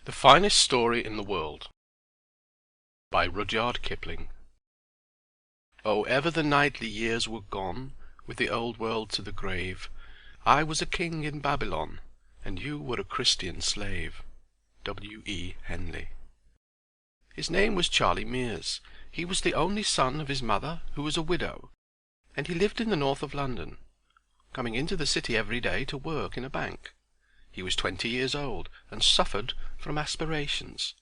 The Finest Story in the World by Rudyard Kipling. Oh, ever the knightly years were gone, with the old world to the grave, I was a king in Babylon, and you were a Christian slave. W. E. Henley. His name was Charlie Mears. He was the only son of his mother, who was a widow, and he lived in the north of London, coming into the city every day to work in a bank. He was 20 years old, and suffered from aspirations.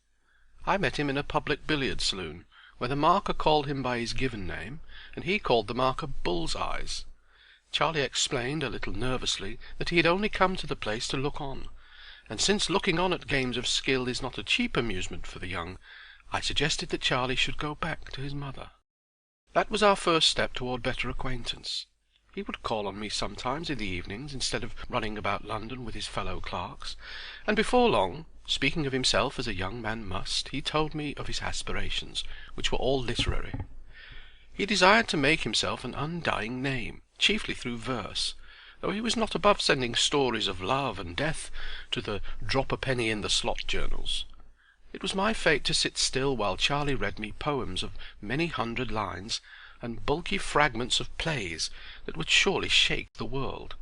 I met him in a public billiard saloon, where the marker called him by his given name, and he called the marker Bull's Eyes. Charlie explained, a little nervously, that he had only come to the place to look on, and since looking on at games of skill is not a cheap amusement for the young, I suggested that Charlie should go back to his mother. That was our first step toward better acquaintance. He would call on me sometimes in the evenings instead of running about London with his fellow clerks, and before long, speaking of himself as a young man must, he told me of his aspirations, which were all literary. He desired to make himself an undying name, chiefly through verse, though he was not above sending stories of love and death to the drop-a-penny-in-the-slot journals. It was my fate to sit still while Charlie read me poems of many hundred lines and bulky fragments of plays that would surely shake the world.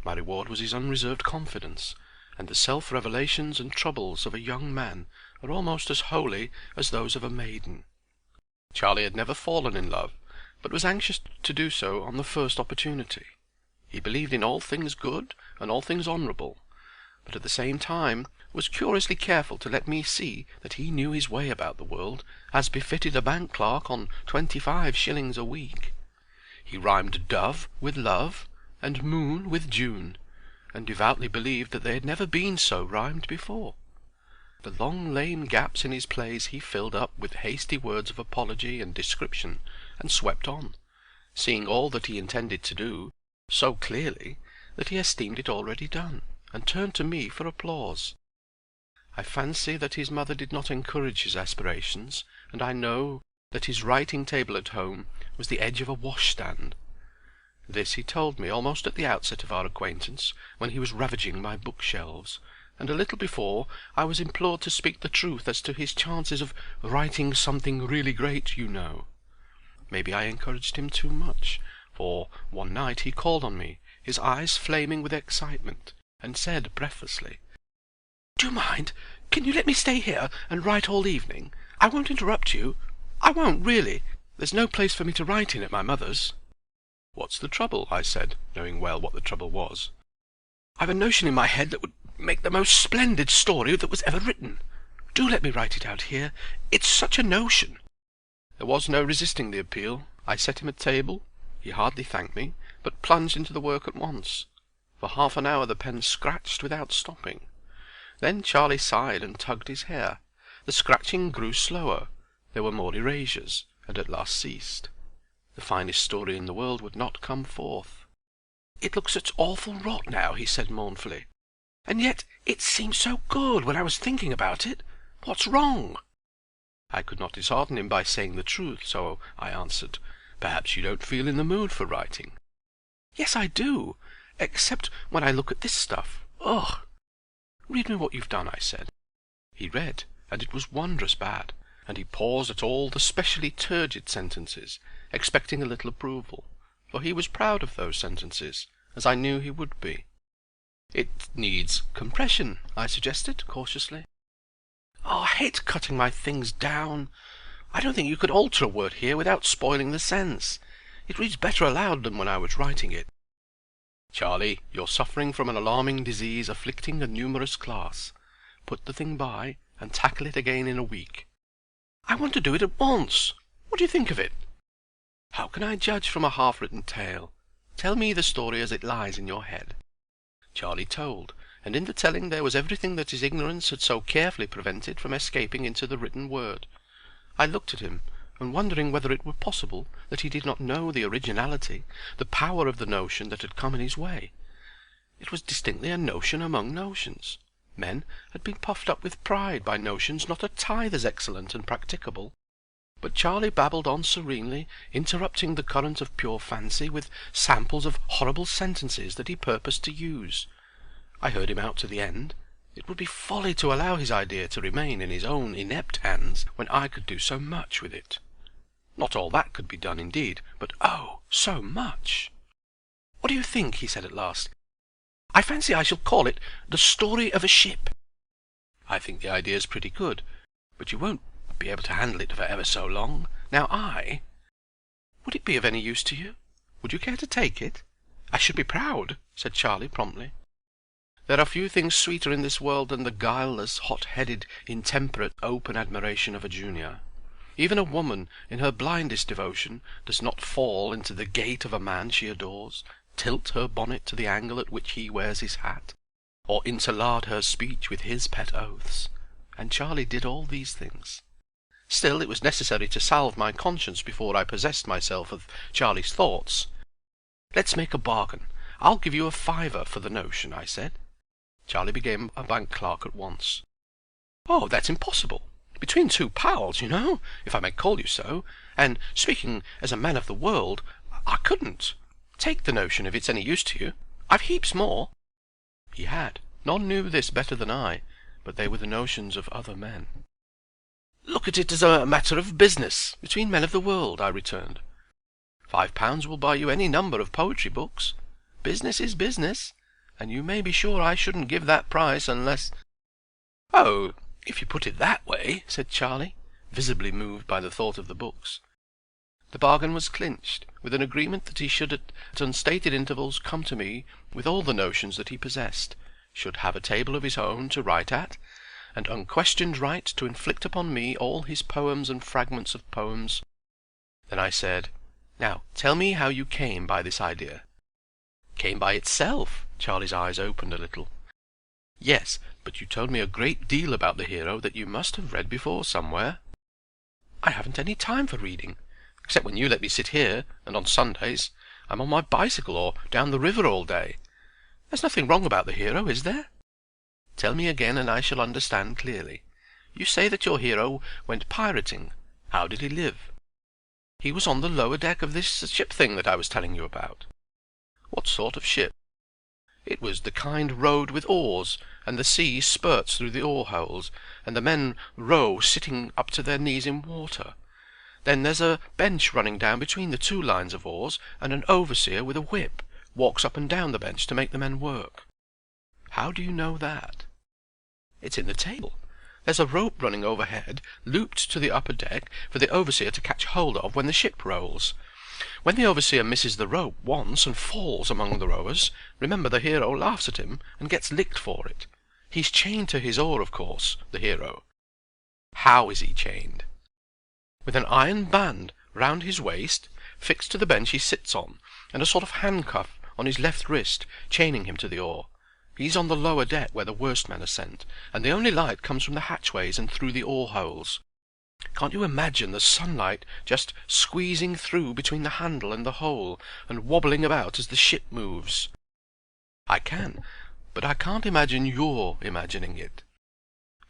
My reward was his unreserved confidence, and the self-revelations and troubles of a young man are almost as holy as those of a maiden. Charlie had never fallen in love, but was anxious to do so on the first opportunity. He believed in all things good and all things honourable, but at the same time was curiously careful to let me see that he knew his way about the world, as befitted a bank clerk on 25 shillings a week. He rhymed dove with love, and moon with June, and devoutly believed that they had never been so rhymed before. The long lame gaps in his plays he filled up with hasty words of apology and description, and swept on, seeing all that he intended to do so clearly that he esteemed it already done, and turned to me for applause. I fancy that his mother did not encourage his aspirations, and I know that his writing-table at home was the edge of a washstand. This he told me almost at the outset of our acquaintance, when he was ravaging my bookshelves, and a little before I was implored to speak the truth as to his chances of writing something really great, you know. Maybe I encouraged him too much, for one night he called on me, his eyes flaming with excitement, and said breathlessly, "Do you mind? Can you let me stay here and write all evening? I won't interrupt you. I won't, really. There's no place for me to write in at my mother's." "What's the trouble?" I said, knowing well what the trouble was. "I've a notion in my head that would make the most splendid story that was ever written. Do let me write it out here. It's such a notion." There was no resisting the appeal. I set him a table. He hardly thanked me, but plunged into the work at once. For half an hour the pen scratched without stopping. Then Charlie sighed and tugged his hair. The scratching grew slower. There were more erasures, and at last ceased. The finest story in the world would not come forth. "It looks such awful rot now," he said mournfully. "And yet it seemed so good when I was thinking about it. What's wrong?" I could not dishearten him by saying the truth, so I answered, "Perhaps you don't feel in the mood for writing." "Yes, I do, except when I look at this stuff. Ugh!" "Read me what you've done," I said. He read, and it was wondrous bad, and he paused at all the specially turgid sentences, expecting a little approval, for he was proud of those sentences, as I knew he would be. "It needs compression," I suggested cautiously. "Oh, I hate cutting my things down. I don't think you could alter a word here without spoiling the sense. It reads better aloud than when I was writing it." "Charlie, you're suffering from an alarming disease afflicting a numerous class. Put the thing by, and tackle it again in a week." "I want to do it at once. What do you think of it?" "How can I judge from a half-written tale? Tell me the story as it lies in your head." Charlie told, and in the telling there was everything that his ignorance had so carefully prevented from escaping into the written word. I looked at him, and wondering whether it were possible that he did not know the originality, the power of the notion that had come in his way. It was distinctly a notion among notions. Men had been puffed up with pride by notions not a tithe as excellent and practicable. But Charlie babbled on serenely, interrupting the current of pure fancy with samples of horrible sentences that he purposed to use. I heard him out to the end. It would be folly to allow his idea to remain in his own inept hands when I could do so much with it. Not all that could be done, indeed, but oh, so much! "What do you think?" he said at last. "I fancy I shall call it The Story of a Ship." "I think the idea's pretty good, but you won't be able to handle it for ever so long. Now Would it be of any use to you? Would you care to take it?" "I should be proud," said Charlie promptly. There are few things sweeter in this world than the guileless, hot-headed, intemperate, open admiration of a junior. Even a woman, in her blindest devotion, does not fall into the gait of a man she adores, tilt her bonnet to the angle at which he wears his hat, or interlard her speech with his pet oaths. And Charlie did all these things. Still, it was necessary to salve my conscience before I possessed myself of Charlie's thoughts. "Let's make a bargain. I'll give you a fiver for the notion," I said. Charlie became a bank clerk at once. "Oh, that's impossible. Between two pals, you know, if I may call you so, and speaking as a man of the world, I couldn't. Take the notion if it's any use to you. I've heaps more." He had. None knew this better than I, but they were the notions of other men. "Look at it as a matter of business, between men of the world," I returned. £5 will buy you any number of poetry books. Business is business, and you may be sure I shouldn't give that price unless—" "Oh, if you put it that way," said Charlie, visibly moved by the thought of the books. The bargain was clinched, with an agreement that he should at unstated intervals come to me with all the notions that he possessed, should have a table of his own to write at, and unquestioned right to inflict upon me all his poems and fragments of poems. Then I said, "Now tell me how you came by this idea." "Came by itself?" Charlie's eyes opened a little. "Yes, but you told me a great deal about the hero that you must have read before somewhere." "I haven't any time for reading, except when you let me sit here, and on Sundays I'm on my bicycle or down the river all day. There's nothing wrong about the hero, is there?" "Tell me again and I shall understand clearly. You say that your hero went pirating. How did he live?" "He was on the lower deck of this ship thing that I was telling you about." "What sort of ship?" "It was the kind rowed with oars, and the sea spurts through the oar-holes, and the men row sitting up to their knees in water. Then there's a bench running down between the two lines of oars, and an overseer with a whip walks up and down the bench to make the men work." "How do you know that?" "It's in the table. There's a rope running overhead, looped to the upper deck, for the overseer to catch hold of when the ship rolls. When the overseer misses the rope once and falls among the rowers, remember the hero laughs at him and gets licked for it. He's chained to his oar, of course, the hero." "How is he chained?" "With an iron band round his waist, fixed to the bench he sits on, and a sort of handcuff on his left wrist, chaining him to the oar. He's on the lower deck where the worst men are sent, and the only light comes from the hatchways and through the oar-holes. Can't you imagine the sunlight just squeezing through between the handle and the hole, and wobbling about as the ship moves?" "I can, but I can't imagine your imagining it."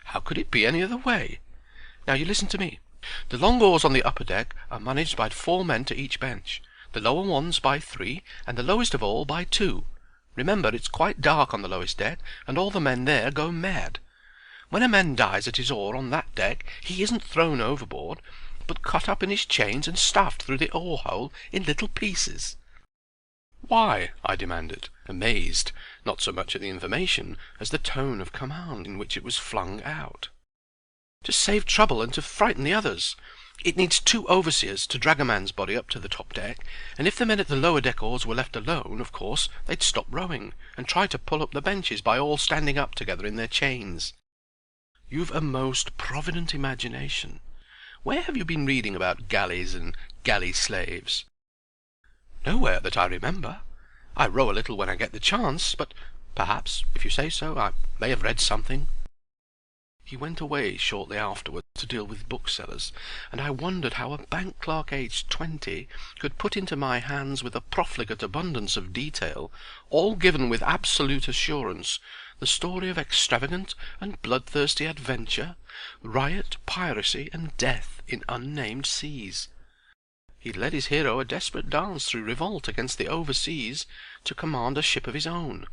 "How could it be any other way? Now you listen to me. The long oars on the upper deck are managed by 4 men to each bench, the lower ones by 3, and the lowest of all by 2. Remember, it's quite dark on the lowest deck, and all the men there go mad. When a man dies at his oar on that deck, he isn't thrown overboard, but cut up in his chains and stuffed through the oar-hole in little pieces." "Why?" I demanded, amazed, not so much at the information as the tone of command in which it was flung out. "To save trouble and to frighten the others. It needs 2 overseers to drag a man's body up to the top deck, and if the men at the lower deck oars were left alone, of course they'd stop rowing and try to pull up the benches by all standing up together in their chains." "You've a most provident imagination. Where have you been reading about galleys and galley slaves?" "Nowhere that I remember. I row a little when I get the chance, but perhaps, if you say so, I may have read something." He went away shortly afterward to deal with booksellers, and I wondered how a bank clerk aged 20 could put into my hands with a profligate abundance of detail, all given with absolute assurance, the story of extravagant and bloodthirsty adventure, riot, piracy, and death in unnamed seas. He'd led his hero a desperate dance through revolt against the overseas to command a ship of his own,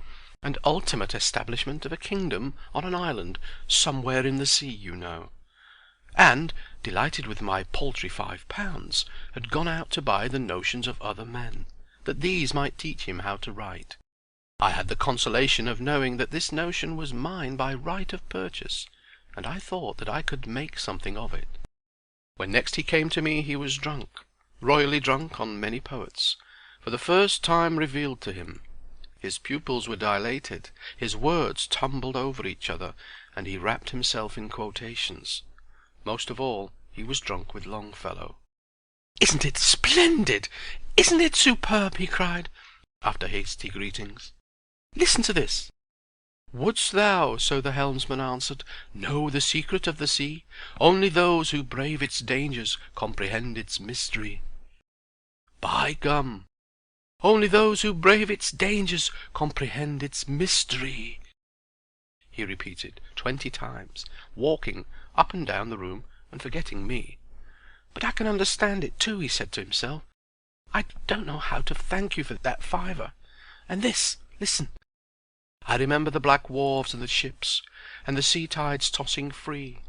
and ultimate establishment of a kingdom on an island somewhere in the sea, you know. And, delighted with my paltry £5, had gone out to buy the notions of other men, that these might teach him how to write. I had the consolation of knowing that this notion was mine by right of purchase, and I thought that I could make something of it. When next he came to me he was drunk, royally drunk on many poets, for the first time revealed to him. His pupils were dilated, his words tumbled over each other, and he wrapped himself in quotations. Most of all, he was drunk with Longfellow. "Isn't it splendid? Isn't it superb?" he cried, after hasty greetings. "Listen to this. Wouldst thou, so the helmsman answered, know the secret of the sea? Only those who brave its dangers comprehend its mystery. By gum! Only those who brave its dangers comprehend its mystery," he repeated 20 times, walking up and down the room and forgetting me. "But I can understand it too," he said to himself. "I don't know how to thank you for that £5. And this, listen. I remember the black wharves and the ships, and the sea tides tossing free,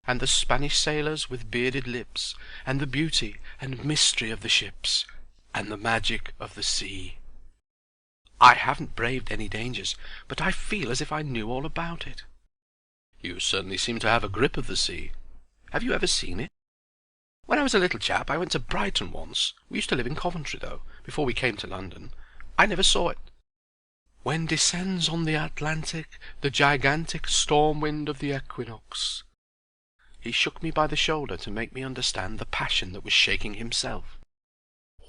and the Spanish sailors with bearded lips, and the beauty and mystery of the ships, and the magic of the sea. I haven't braved any dangers, but I feel as if I knew all about it." "You certainly seem to have a grip of the sea. Have you ever seen it?" "When I was a little chap I went to Brighton once. We used to live in Coventry, though, before we came to London. I never saw it." "When descends on the Atlantic the gigantic storm wind of the equinox." He shook me by the shoulder to make me understand the passion that was shaking himself.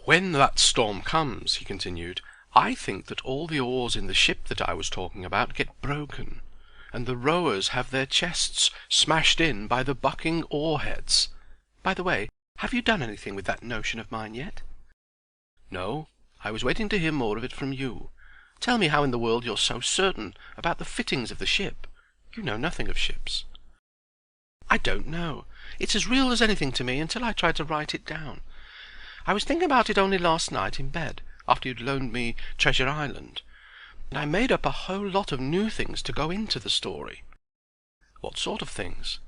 "When that storm comes," he continued, "I think that all the oars in the ship that I was talking about get broken, and the rowers have their chests smashed in by the bucking oar-heads. By the way, have you done anything with that notion of mine yet?" "No, I was waiting to hear more of it from you. Tell me how in the world you're so certain about the fittings of the ship. You know nothing of ships." "I don't know. It's as real as anything to me until I try to write it down. I was thinking about it only last night in bed, after you'd loaned me Treasure Island, and I made up a whole lot of new things to go into the story." "What sort of things?"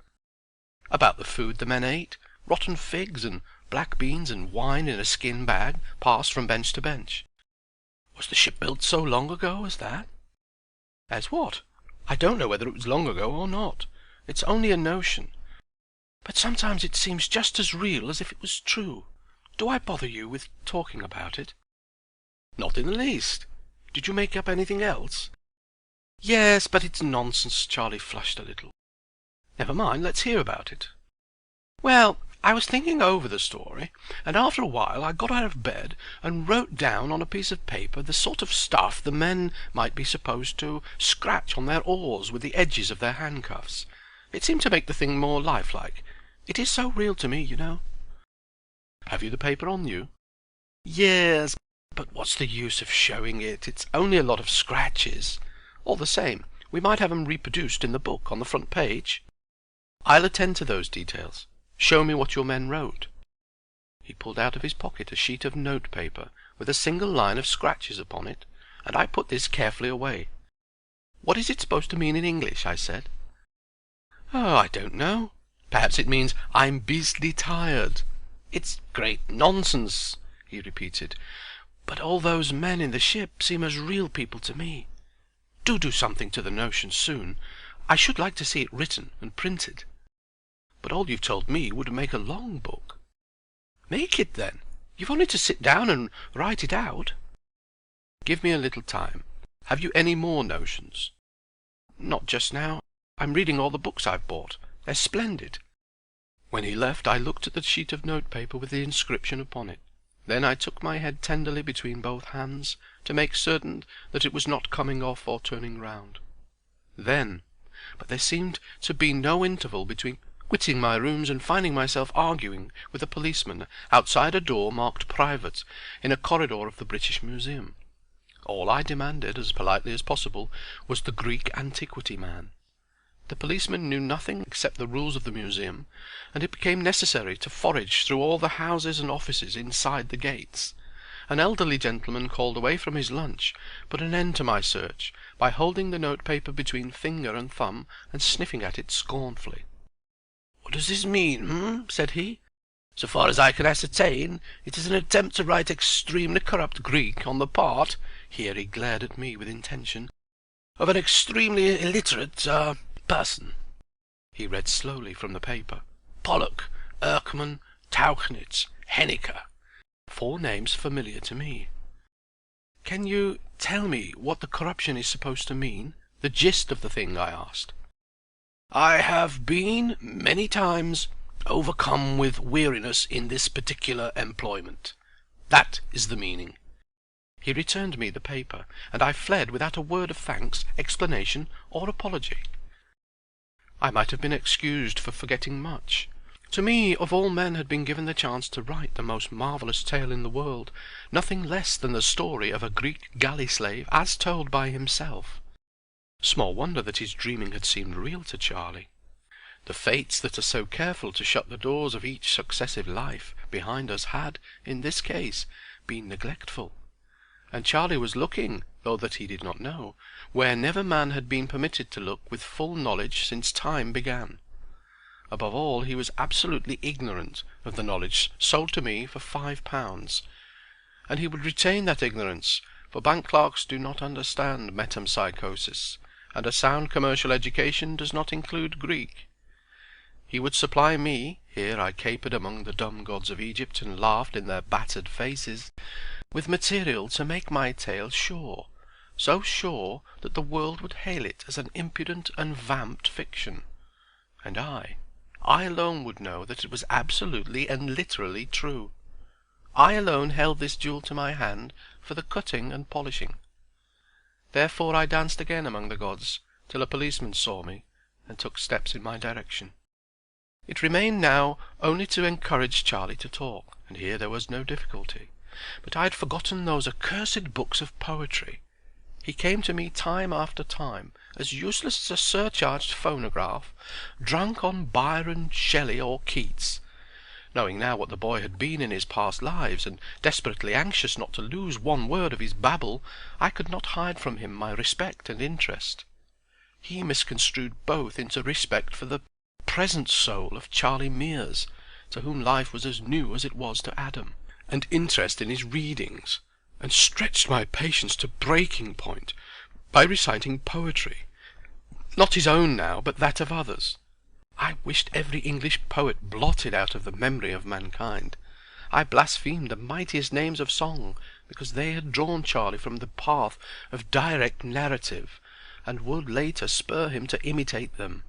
"About the food the men ate, rotten figs and black beans and wine in a skin bag passed from bench to bench." "Was the ship built so long ago as that?" "As what? I don't know whether it was long ago or not. It's only a notion. But sometimes it seems just as real as if it was true. Do I bother you with talking about it?" "Not in the least. Did you make up anything else?" "Yes, but it's nonsense." Charlie flushed a little. "Never mind, let's hear about it." "Well, I was thinking over the story, and after a while I got out of bed and wrote down on a piece of paper the sort of stuff the men might be supposed to scratch on their oars with the edges of their handcuffs. It seemed to make the thing more lifelike. It is so real to me, you know." "Have you the paper on you?" "Yes, but what's the use of showing it? It's only a lot of scratches. All the same, we might have 'em reproduced in the book on the front page." "I'll attend to those details. Show me what your men wrote." He pulled out of his pocket a sheet of note paper with a single line of scratches upon it, and I put this carefully away. "What is it supposed to mean in English?" I said. "Oh, I don't know. Perhaps it means 'I'm beastly tired.' It's great nonsense," he repeated. "But all those men in the ship seem as real people to me. Do something to the notion soon. I should like to see it written and printed." "But all you've told me would make a long book." "Make it, then. You've only to sit down and write it out." "Give me a little time. Have you any more notions?" "Not just now. I'm reading all the books I've bought. They're splendid." When he left I looked at the sheet of notepaper with the inscription upon it. Then I took my head tenderly between both hands, to make certain that it was not coming off or turning round. But there seemed to be no interval between quitting my rooms and finding myself arguing with a policeman outside a door marked "Private" in a corridor of the British Museum. All I demanded, as politely as possible, was the Greek antiquity man. The policeman knew nothing except the rules of the museum, and it became necessary to forage through all the houses and offices inside the gates, an elderly gentleman called away from his lunch put an end to my search by holding the notepaper between finger and thumb and sniffing at it scornfully. "What does this mean, said he. "So far as I can ascertain, it is an attempt to write extremely corrupt Greek on the part," here he glared at me with intention, "of an extremely illiterate person." He read slowly from the paper. "Pollock, Erckman, Tauchnitz, Henniker. 4 names familiar to me." "Can you tell me what the corruption is supposed to mean? The gist of the thing?" I asked. "I have been, many times, overcome with weariness in this particular employment. That is the meaning." He returned me the paper, and I fled without a word of thanks, explanation, or apology. I might have been excused for forgetting much. To me, of all men, had been given the chance to write the most marvellous tale in the world, nothing less than the story of a Greek galley slave as told by himself. Small wonder that his dreaming had seemed real to Charlie. The fates that are so careful to shut the doors of each successive life behind us had, in this case, been neglectful. And Charlie was looking, though that he did not know, where never man had been permitted to look with full knowledge since time began. Above all, he was absolutely ignorant of the knowledge sold to me for £5, and he would retain that ignorance, for bank clerks do not understand metempsychosis, and a sound commercial education does not include Greek. He would supply me, here I capered among the dumb gods of Egypt and laughed in their battered faces, with material to make my tale sure, so sure that the world would hail it as an impudent and vamped fiction. And I alone would know that it was absolutely and literally true. I alone held this jewel to my hand for the cutting and polishing. Therefore I danced again among the gods, till a policeman saw me, and took steps in my direction. It remained now only to encourage Charlie to talk, and here there was no difficulty. But I had forgotten those accursed books of poetry. He came to me time after time, as useless as a surcharged phonograph, drunk on Byron, Shelley, or Keats. Knowing now what the boy had been in his past lives, and desperately anxious not to lose one word of his babble, I could not hide from him my respect and interest. He misconstrued both into respect for the present soul of Charlie Mears, to whom life was as new as it was to Adam, and interest in his readings, and stretched my patience to breaking point by reciting poetry, not his own now, but that of others. I wished every English poet blotted out of the memory of mankind. I blasphemed the mightiest names of song, because they had drawn Charlie from the path of direct narrative, and would later spur him to imitate them.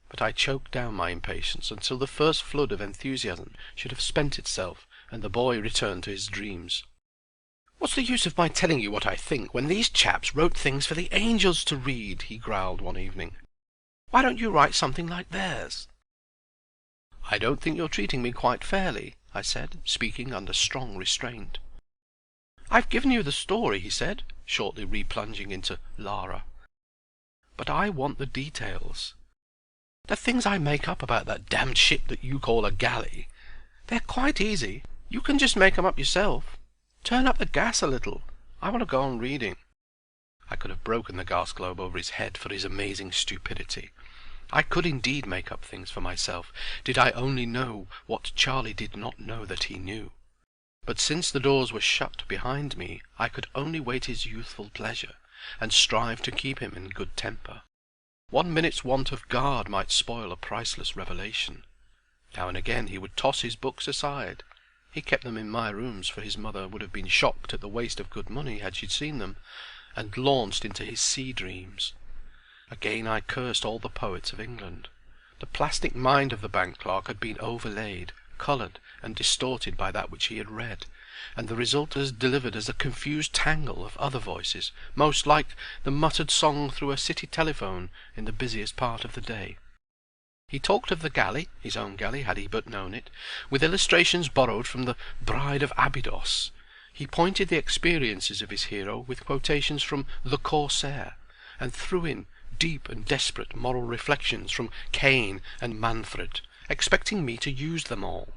But I choked down my impatience until the first flood of enthusiasm should have spent itself, and the boy returned to his dreams. "What's the use of my telling you what I think, when these chaps wrote things for the angels to read?" he growled one evening. "Why don't you write something like theirs?" "I don't think you're treating me quite fairly," I said, speaking under strong restraint. "I've given you the story," he said, shortly replunging into Lara. "But I want the details. The things I make up about that damned ship that you call a galley, they're quite easy. You can just make 'em up yourself. Turn up the gas a little. I want to go on reading." I could have broken the gas globe over his head for his amazing stupidity. I could indeed make up things for myself, did I only know what Charlie did not know that he knew. But since the doors were shut behind me, I could only wait his youthful pleasure, and strive to keep him in good temper. 1 minute's want of guard might spoil a priceless revelation. Now and again he would toss his books aside. He kept them in my rooms, for his mother would have been shocked at the waste of good money had she seen them, and launched into his sea dreams. Again I cursed all the poets of England. The plastic mind of the bank clerk had been overlaid, coloured, and distorted by that which he had read, and the result was delivered as a confused tangle of other voices, most like the muttered song through a city telephone in the busiest part of the day. He talked of the galley, his own galley had he but known it, with illustrations borrowed from the Bride of Abydos. He pointed the experiences of his hero with quotations from The Corsair, and threw in deep and desperate moral reflections from Cain and Manfred, expecting me to use them all.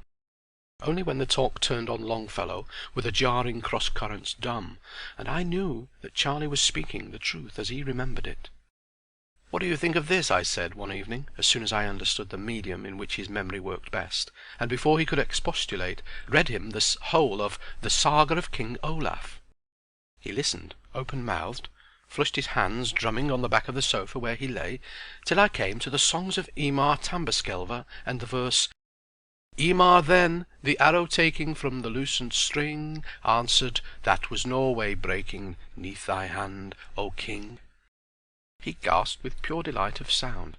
only when the talk turned on Longfellow were the jarring cross-currents dumb, and I knew that Charlie was speaking the truth as he remembered it. "What do you think of this?" I said one evening, as soon as I understood the medium in which his memory worked best, and before he could expostulate, read him the whole of the Saga of King Olaf. He listened, open-mouthed, flushed his hands drumming on the back of the sofa where he lay, till I came to the songs of Emar Tamberskelver and the verse, "Emar then, the arrow taking from the loosened string, answered, that was Norway breaking, 'neath thy hand, O king." He gasped with pure delight of sound.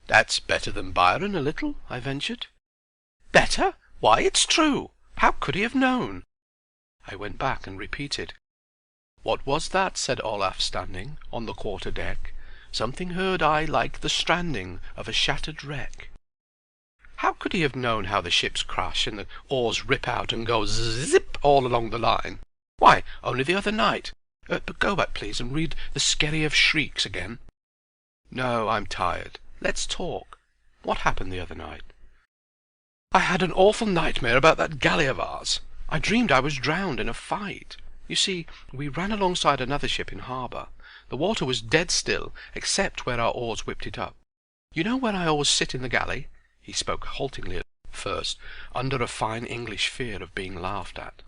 "That's better than Byron a little," I ventured. "Better? Why, it's true! How could he have known?" I went back and repeated. "What was that?" said Olaf, standing on the quarter-deck. "Something heard I like the stranding of a shattered wreck." How could he have known how the ships crash and the oars rip out and go zip all along the line? Why, only the other night. But go back, please, and read the Skerry of Shrieks again. No, I'm tired. Let's talk. What happened the other night? I had an awful nightmare about that galley of ours. I dreamed I was drowned in a fight. You see, we ran alongside another ship in harbour. The water was dead still, except where our oars whipped it up. You know where I always sit in the galley? He spoke haltingly at first, under a fine English fear of being laughed at.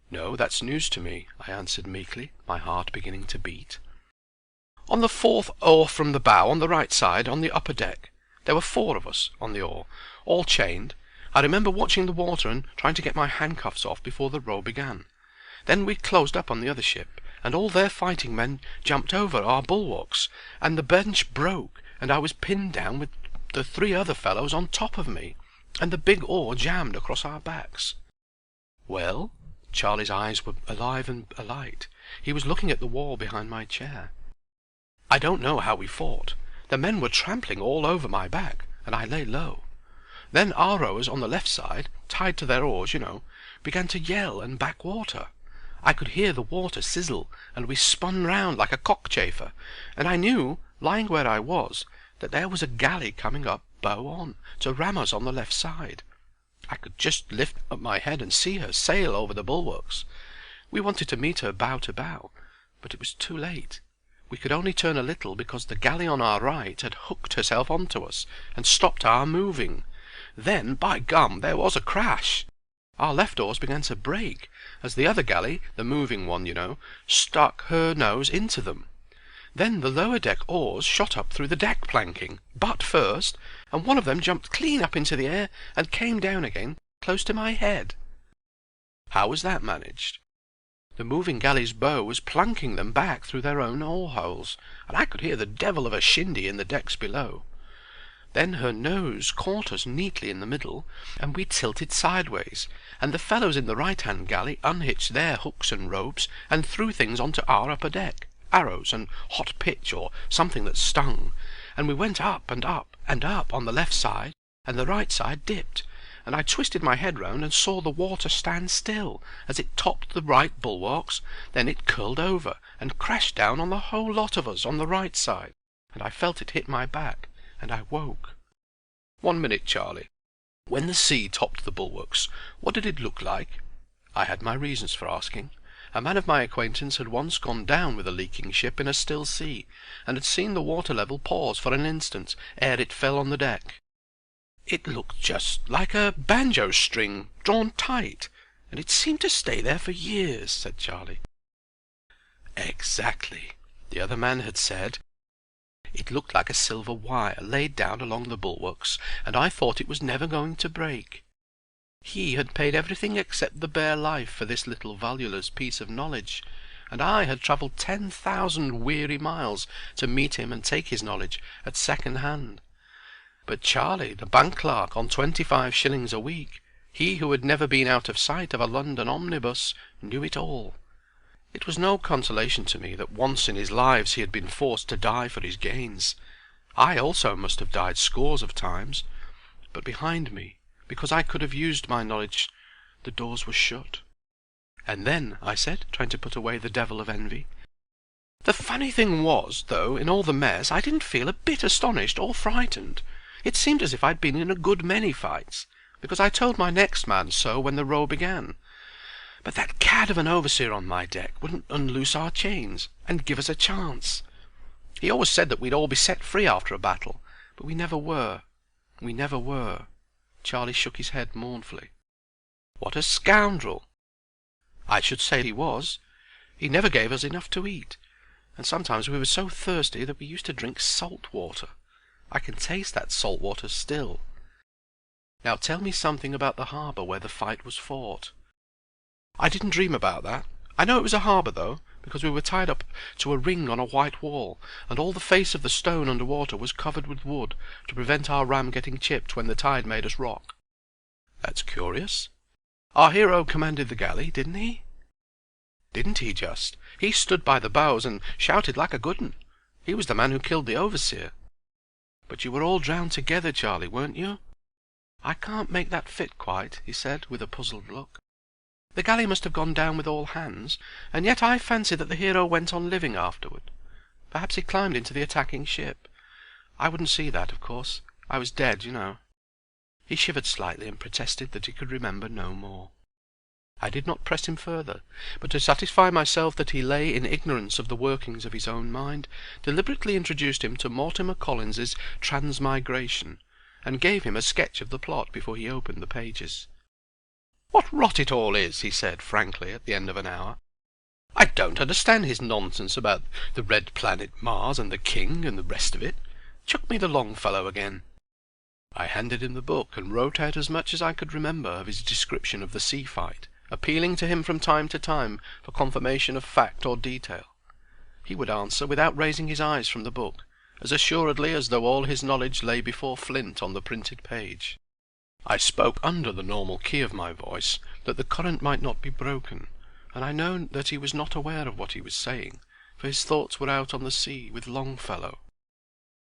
"No, that's news to me," I answered meekly, my heart beginning to beat. "On the fourth oar from the bow, on the right side, on the upper deck. There were 4 of us on the oar, all chained. I remember watching the water and trying to get my handcuffs off before the row began. Then we closed up on the other ship, and all their fighting men jumped over our bulwarks, and the bench broke, and I was pinned down with the 3 other fellows on top of me, and the big oar jammed across our backs." "Well?" Charlie's eyes were alive and alight. He was looking at the wall behind my chair. "I don't know how we fought. The men were trampling all over my back, and I lay low. Then our rowers on the left side, tied to their oars, you know, began to yell and back water. I could hear the water sizzle, and we spun round like a cockchafer, and I knew, lying where I was, that there was a galley coming up bow on, to ram us on the left side. I could just lift up my head and see her sail over the bulwarks. We wanted to meet her bow to bow, but it was too late. We could only turn a little because the galley on our right had hooked herself onto us and stopped our moving. Then, by gum, there was a crash. Our left oars began to break, as the other galley, the moving one, you know, stuck her nose into them. Then the lower deck oars shot up through the deck planking, butt first, and one of them jumped clean up into the air and came down again close to my head." "How was that managed?" "The moving galley's bow was plunking them back through their own oar-holes, and I could hear the devil of a shindy in the decks below. Then her nose caught us neatly in the middle, and we tilted sideways, and the fellows in the right-hand galley unhitched their hooks and ropes and threw things onto our upper deck, arrows and hot pitch or something that stung, and we went up and up and up on the left side, and the right side dipped, and I twisted my head round and saw the water stand still as it topped the right bulwarks. Then it curled over and crashed down on the whole lot of us on the right side, and I felt it hit my back, and I woke." "1 minute, Charlie. When the sea topped the bulwarks, what did it look like?" I had my reasons for asking. A man of my acquaintance had once gone down with a leaking ship in a still sea, and had seen the water level pause for an instant ere it fell on the deck. "It looked just like a banjo string drawn tight, and it seemed to stay there for years," said Charlie. "Exactly," the other man had said. "It looked like a silver wire laid down along the bulwarks, and I thought it was never going to break. He had paid everything except the bare life for this little valueless piece of knowledge, and I had travelled 10,000 weary miles to meet him and take his knowledge at second hand. But Charlie, the bank clerk on 25 shillings a week, he who had never been out of sight of a London omnibus, knew it all. It was no consolation to me that once in his lives he had been forced to die for his gains. I also must have died scores of times, but behind me, because I could have used my knowledge, the doors were shut." "And then?" I said, trying to put away the devil of envy. "The funny thing was, though, in all the mess, I didn't feel a bit astonished or frightened. It seemed as if I'd been in a good many fights. because I told my next man so when the row began. But that cad of an overseer on my deck wouldn't unloose our chains and give us a chance. He always said that we'd all be set free after a battle, but we never were. We never were." Charlie shook his head mournfully. "What a scoundrel!" "I should say he was. He never gave us enough to eat, and sometimes we were so thirsty that we used to drink salt water. I can taste that salt water still. Now tell me something about the harbour where the fight was fought." "I didn't dream about that. I know it was a harbour, though, because we were tied up to a ring on a white wall, and all the face of the stone under water was covered with wood to prevent our ram getting chipped when the tide made us rock." "That's curious. Our hero commanded the galley, didn't he?" "Didn't he just? He stood by the bows and shouted like a good 'un. He was the man who killed the overseer." "But you were all drowned together, Charlie, weren't you?" "I can't make that fit quite," he said, with a puzzled look. "The galley must have gone down with all hands, and yet I fancy that the hero went on living afterward. Perhaps he climbed into the attacking ship. I wouldn't see that, of course. I was dead, you know." He shivered slightly and protested that he could remember no more. I did not press him further, but to satisfy myself that he lay in ignorance of the workings of his own mind, deliberately introduced him to Mortimer Collins's Transmigration, and gave him a sketch of the plot before he opened the pages. "What rot it all is," he said frankly at the end of an hour. "I don't understand his nonsense about the red planet Mars and the king and the rest of it. Chuck me the Longfellow again." I handed him the book and wrote out as much as I could remember of his description of the sea fight, appealing to him from time to time for confirmation of fact or detail. He would answer without raising his eyes from the book, as assuredly as though all his knowledge lay before flint on the printed page. I spoke under the normal key of my voice, that the current might not be broken, and I know that he was not aware of what he was saying, for his thoughts were out on the sea with Longfellow.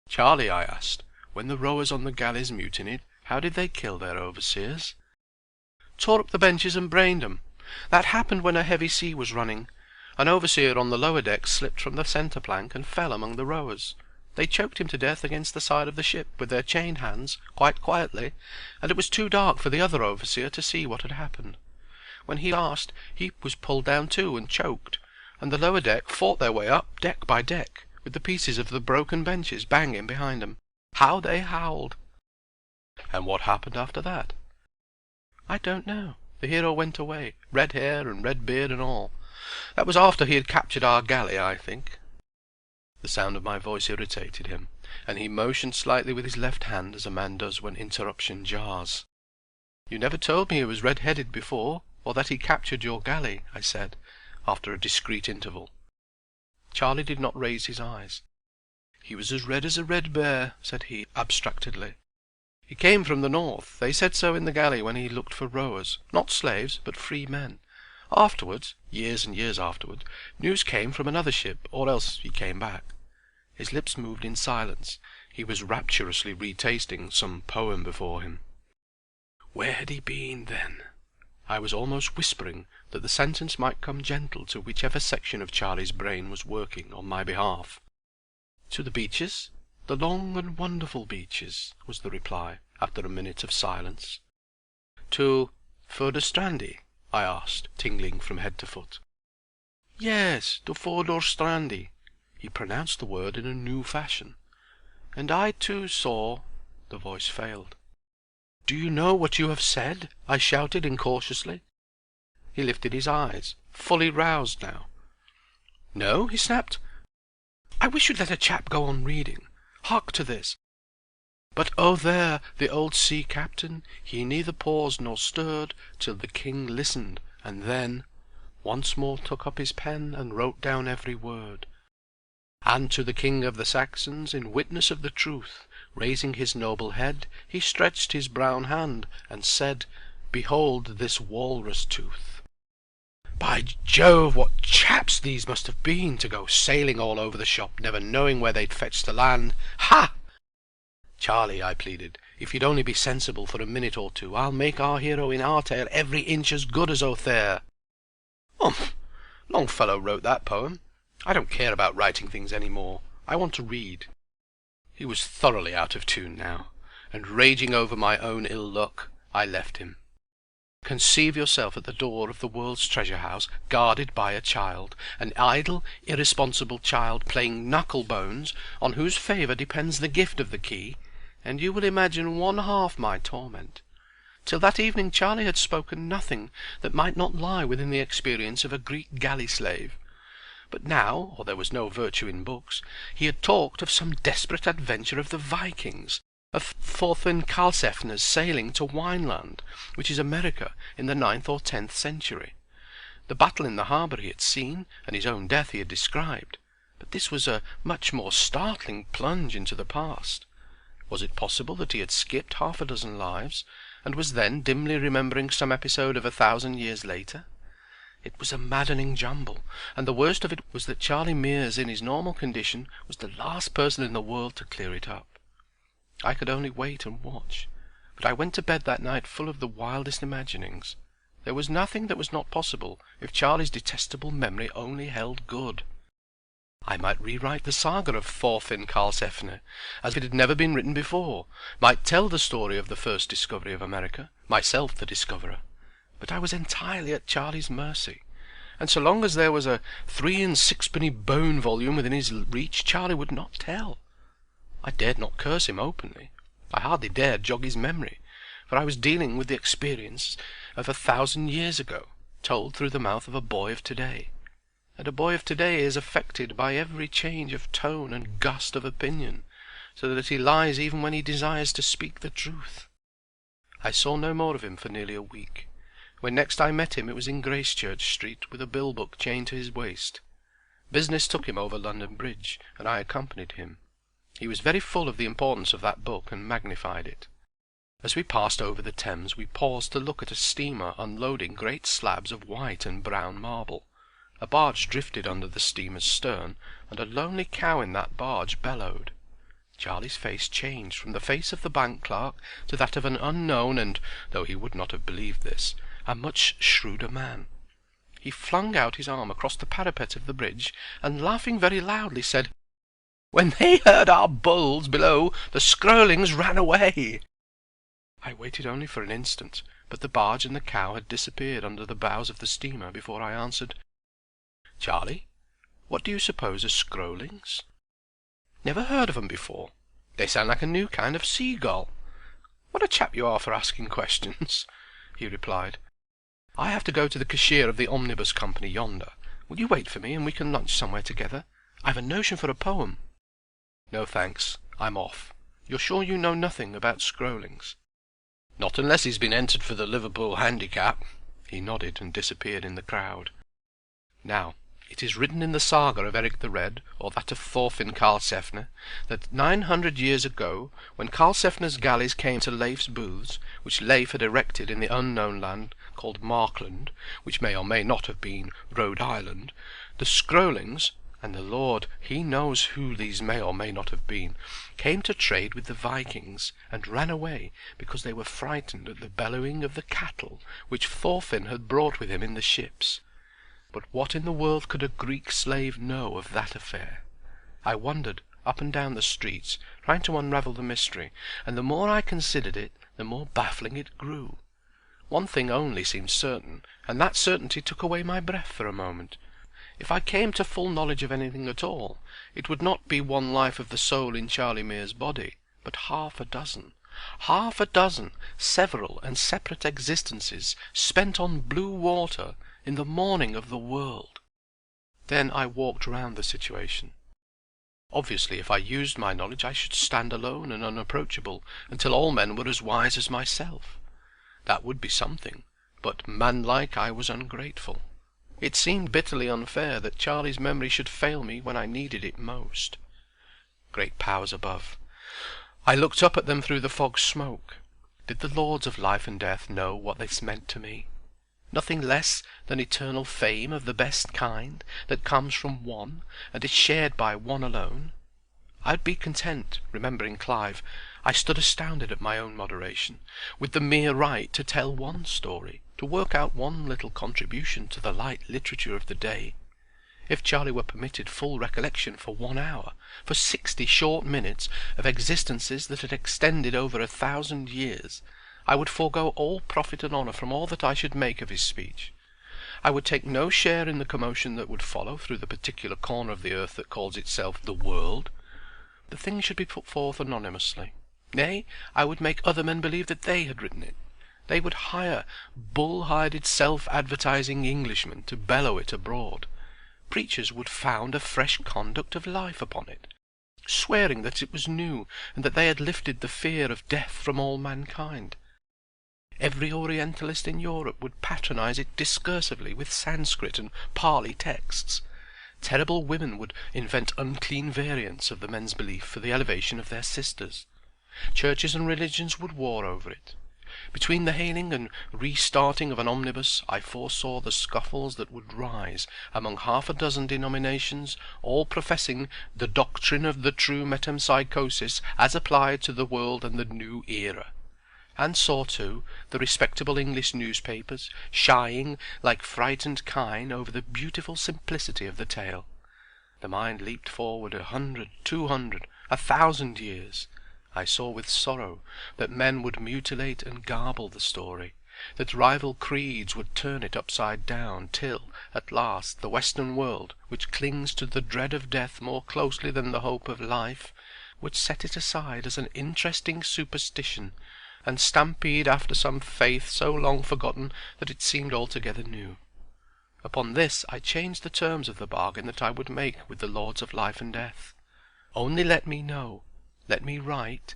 "Charlie," I asked, "when the rowers on the galleys mutinied, how did they kill their overseers?" "Tore up the benches and brained 'em. That happened when a heavy sea was running. An overseer on the lower deck slipped from the centre plank and fell among the rowers. They choked him to death against the side of the ship with their chained hands, quite quietly, and it was too dark for the other overseer to see what had happened. When he asked, he was pulled down too and choked, and the lower deck fought their way up deck by deck, with the pieces of the broken benches banging behind them. How they howled!" "And what happened after that?" "I don't know. The hero went away, red hair and red beard and all. That was after he had captured our galley, I think." The sound of my voice irritated him, and he motioned slightly with his left hand as a man does when interruption jars. "You never told me he was red-headed before, or that he captured your galley," I said, after a discreet interval. Charlie did not raise his eyes. "He was as red as a red bear," said he, abstractedly. "He came from the north. They said so in the galley when he looked for rowers, not slaves, but free men. Afterwards, years and years afterward, news came from another ship, or else he came back." His lips moved in silence. He was rapturously retasting some poem before him. Where had he been, then? I was almost whispering that the sentence might come gentle to whichever section of Charlie's brain was working on my behalf. "To the beaches, the long and wonderful beaches," was the reply, after a minute of silence. "To Furderstrandi?" I asked, tingling from head to foot. "Yes, to Furdurstrandi." He pronounced the word in a new fashion. "And I too saw—" The voice failed. "Do you know what you have said?" I shouted incautiously. He lifted his eyes, fully roused now. "No," he snapped. "I wish you'd let a chap go on reading. Hark to this. But oh there, the old sea captain, he neither paused nor stirred till the king listened, and then once more took up his pen and wrote down every word. And to the king of the Saxons, in witness of the truth, raising his noble head, he stretched his brown hand and said, Behold this walrus tooth. By Jove, what chaps these must have been to go sailing all over the shop, never knowing where they'd fetch to land. Ha! Charlie, I pleaded, if you'd only be sensible for a minute or two, I'll make our hero in our tale every inch as good as Othere. Umph! Longfellow wrote that poem. I don't care about writing things any more. I want to read. He was thoroughly out of tune now, and raging over my own ill luck, I left him. Conceive yourself at the door of the world's treasure house, guarded by a child, an idle, irresponsible child playing knuckle-bones, on whose favour depends the gift of the key, and you will imagine one half my torment. Till that evening Charlie had spoken nothing that might not lie within the experience of a Greek galley slave. But now, or there was no virtue in books, he had talked of some desperate adventure of the Vikings, of Thorfinn Karlsefne's sailing to Wineland, which is America, in the 9th or 10th century. The battle in the harbour he had seen, and his own death he had described. But this was a much more startling plunge into the past. Was it possible that he had skipped half a dozen lives, and was then dimly remembering some episode of 1,000 years later? It was a maddening jumble, and the worst of it was that Charlie Mears in his normal condition was the last person in the world to clear it up. I could only wait and watch, but I went to bed that night full of the wildest imaginings. There was nothing that was not possible if Charlie's detestable memory only held good. I might rewrite the saga of Thorfinn Karlsefne as if it had never been written before, might tell the story of the first discovery of America, myself the discoverer. But I was entirely at Charlie's mercy, and so long as there was a 3 and 6penny bone volume within his reach, Charlie would not tell. I dared not curse him openly. I hardly dared jog his memory, for I was dealing with the experience of 1,000 years ago, told through the mouth of a boy of today. And a boy of today is affected by every change of tone and gust of opinion, so that he lies even when he desires to speak the truth. I saw no more of him for nearly a week. When next I met him it was in Gracechurch Street, with a bill-book chained to his waist. Business took him over London Bridge, and I accompanied him. He was very full of the importance of that book, and magnified it. As we passed over the Thames we paused to look at a steamer unloading great slabs of white and brown marble. A barge drifted under the steamer's stern, and a lonely cow in that barge bellowed. Charlie's face changed from the face of the bank clerk to that of an unknown and, though he would not have believed this, a much shrewder man. He flung out his arm across the parapet of the bridge, and laughing very loudly said, "When they heard our bulls below, the Skroelings ran away." I waited only for an instant, but the barge and the cow had disappeared under the bows of the steamer before I answered, "Charlie, what do you suppose are Skroelings?" "Never heard of 'em before. They sound like a new kind of seagull." "What a chap you are for asking questions," he replied. "I have to go to the cashier of the omnibus company yonder. Will you wait for me, and we can lunch somewhere together? I've a notion for a poem." "No, thanks. I'm off. You're sure you know nothing about Skroelings?" "Not unless he's been entered for the Liverpool Handicap." He nodded and disappeared in the crowd. Now, it is written in the saga of Eric the Red, or that of Thorfinn Karlsefne, that 900 years ago, when Karlsefne's galleys came to Leif's booths, which Leif had erected in the unknown land called Markland, which may or may not have been Rhode Island, the Skroelings, and the Lord, he knows who these may or may not have been, came to trade with the Vikings, and ran away because they were frightened at the bellowing of the cattle which Thorfinn had brought with him in the ships. But what in the world could a Greek slave know of that affair? I wandered up and down the streets, trying to unravel the mystery, and the more I considered it, the more baffling it grew. One thing only seemed certain, and that certainty took away my breath for a moment. If I came to full knowledge of anything at all, it would not be one life of the soul in Charlie Mears' body, but half a dozen, several and separate existences spent on blue water in the morning of the world. Then I walked round the situation. Obviously, if I used my knowledge, I should stand alone and unapproachable until all men were as wise as myself. That would be something, but manlike I was ungrateful. It seemed bitterly unfair that Charlie's memory should fail me when I needed it most. Great powers above! I looked up at them through the fog smoke. Did the lords of life and death know what this meant to me? Nothing less than eternal fame of the best kind, that comes from one, and is shared by one alone. I'd be content, remembering Clive, I stood astounded at my own moderation, with the mere right to tell one story, to work out one little contribution to the light literature of the day. If Charlie were permitted full recollection for 1 hour, for 60 short minutes of existences that had extended over 1,000 years, I would forego all profit and honour from all that I should make of his speech. I would take no share in the commotion that would follow through the particular corner of the earth that calls itself the world. The thing should be put forth anonymously. Nay, I would make other men believe that they had written it. They would hire bull-hided self-advertising Englishmen to bellow it abroad. Preachers would found a fresh conduct of life upon it, swearing that it was new, and that they had lifted the fear of death from all mankind. Every Orientalist in Europe would patronize it discursively with Sanskrit and Pali texts. Terrible women would invent unclean variants of the men's belief for the elevation of their sisters. Churches and religions would war over it. Between the hailing and restarting of an omnibus, I foresaw the scuffles that would rise among half a dozen denominations, all professing the doctrine of the true metempsychosis as applied to the world and the new era. And saw, too, the respectable English newspapers shying like frightened kine over the beautiful simplicity of the tale. The mind leaped forward 100, 200, 1,000 years. I saw with sorrow that men would mutilate and garble the story, that rival creeds would turn it upside down, till, at last, the Western world, which clings to the dread of death more closely than the hope of life, would set it aside as an interesting superstition, and stampede after some faith so long forgotten that it seemed altogether new. Upon this I changed the terms of the bargain that I would make with the lords of life and death. Only let me know, let me write,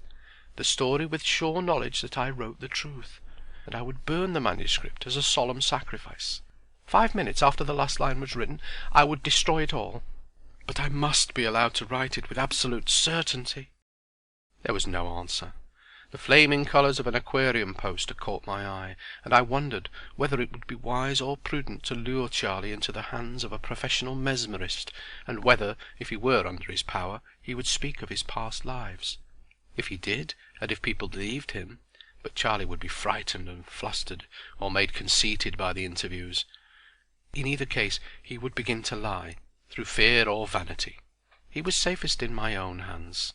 the story with sure knowledge that I wrote the truth, and I would burn the manuscript as a solemn sacrifice. 5 minutes after the last line was written, I would destroy it all. But I must be allowed to write it with absolute certainty. There was no answer. The flaming colours of an aquarium poster caught my eye, and I wondered whether it would be wise or prudent to lure Charlie into the hands of a professional mesmerist, and whether, if he were under his power, he would speak of his past lives. If he did, and if people believed him, but Charlie would be frightened and flustered, or made conceited by the interviews. In either case he would begin to lie, through fear or vanity. He was safest in my own hands.